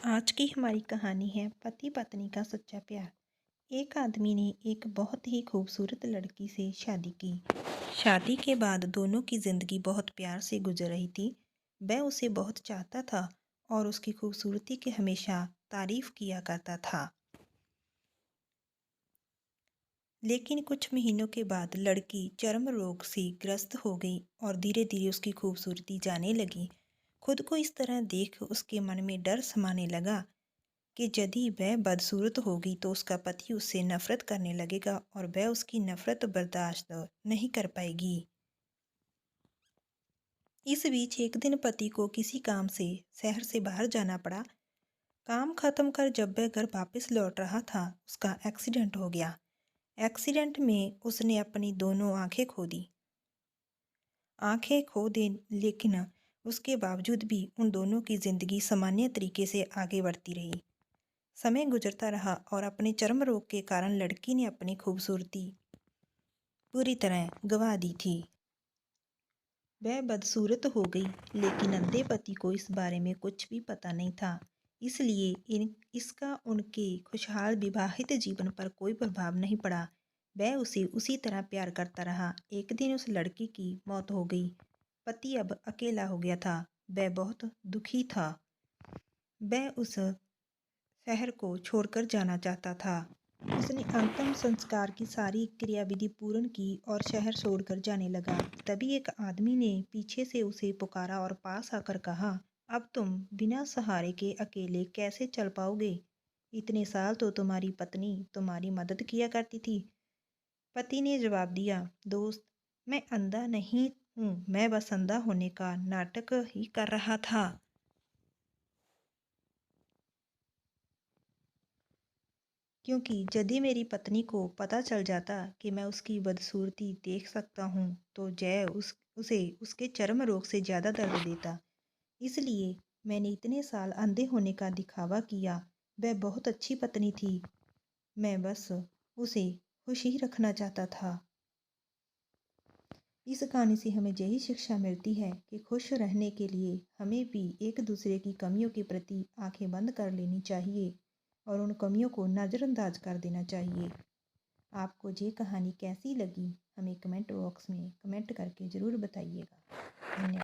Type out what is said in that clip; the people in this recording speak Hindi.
आज की हमारी कहानी है पति पत्नी का सच्चा प्यार। एक आदमी ने एक बहुत ही खूबसूरत लड़की से शादी की। शादी के बाद दोनों की जिंदगी बहुत प्यार से गुजर रही थी। वह उसे बहुत चाहता था और उसकी खूबसूरती की हमेशा तारीफ किया करता था। लेकिन कुछ महीनों के बाद लड़की चर्म रोग से ग्रस्त हो गई और धीरे धीरे उसकी खूबसूरती जाने लगी। खुद को इस तरह देख उसके मन में डर समाने लगा कि यदि वह बदसूरत होगी तो उसका पति उससे नफरत करने लगेगा और वह उसकी नफरत बर्दाश्त नहीं कर पाएगी। इस बीच एक दिन पति को किसी काम से शहर से बाहर जाना पड़ा। काम खत्म कर जब वह घर वापस लौट रहा था उसका एक्सीडेंट हो गया। एक्सीडेंट में उसने अपनी दोनों आंखें खो दे, लेकिन उसके बावजूद भी उन दोनों की जिंदगी सामान्य तरीके से आगे बढ़ती रही। समय गुजरता रहा और अपने चर्म रोग के कारण लड़की ने अपनी खूबसूरती पूरी तरह गंवा दी थी। वह बदसूरत हो गई, लेकिन अंधे पति को इस बारे में कुछ भी पता नहीं था। इसलिए इसका उनके खुशहाल विवाहित जीवन पर कोई प्रभाव नहीं पड़ा। वह उसे उसी तरह प्यार करता रहा। एक दिन उस लड़की की मौत हो गई। पति अब अकेला हो गया था। वह बहुत दुखी था। वह उस शहर को छोड़कर जाना चाहता था। उसने अंतिम संस्कार की सारी क्रियाविधि पूर्ण की और शहर छोड़कर जाने लगा। तभी एक आदमी ने पीछे से उसे पुकारा और पास आकर कहा, अब तुम बिना सहारे के अकेले कैसे चल पाओगे? इतने साल तो तुम्हारी पत्नी तुम्हारी मदद किया करती थी। पति ने जवाब दिया, दोस्त, मैं अंधा नहीं हूँ, मैं बस अंधा होने का नाटक ही कर रहा था। क्योंकि यदि मेरी पत्नी को पता चल जाता कि मैं उसकी बदसूरती देख सकता हूँ तो जय उसे उसके चर्म रोग से ज़्यादा दर्द देता। इसलिए मैंने इतने साल अंधे होने का दिखावा किया। वह बहुत अच्छी पत्नी थी। मैं बस उसे खुश ही रखना चाहता था। इस कहानी से हमें यही शिक्षा मिलती है कि खुश रहने के लिए हमें भी एक दूसरे की कमियों के प्रति आंखें बंद कर लेनी चाहिए और उन कमियों को नज़रअंदाज कर देना चाहिए। आपको ये कहानी कैसी लगी हमें कमेंट बॉक्स में कमेंट करके ज़रूर बताइएगा। धन्यवाद।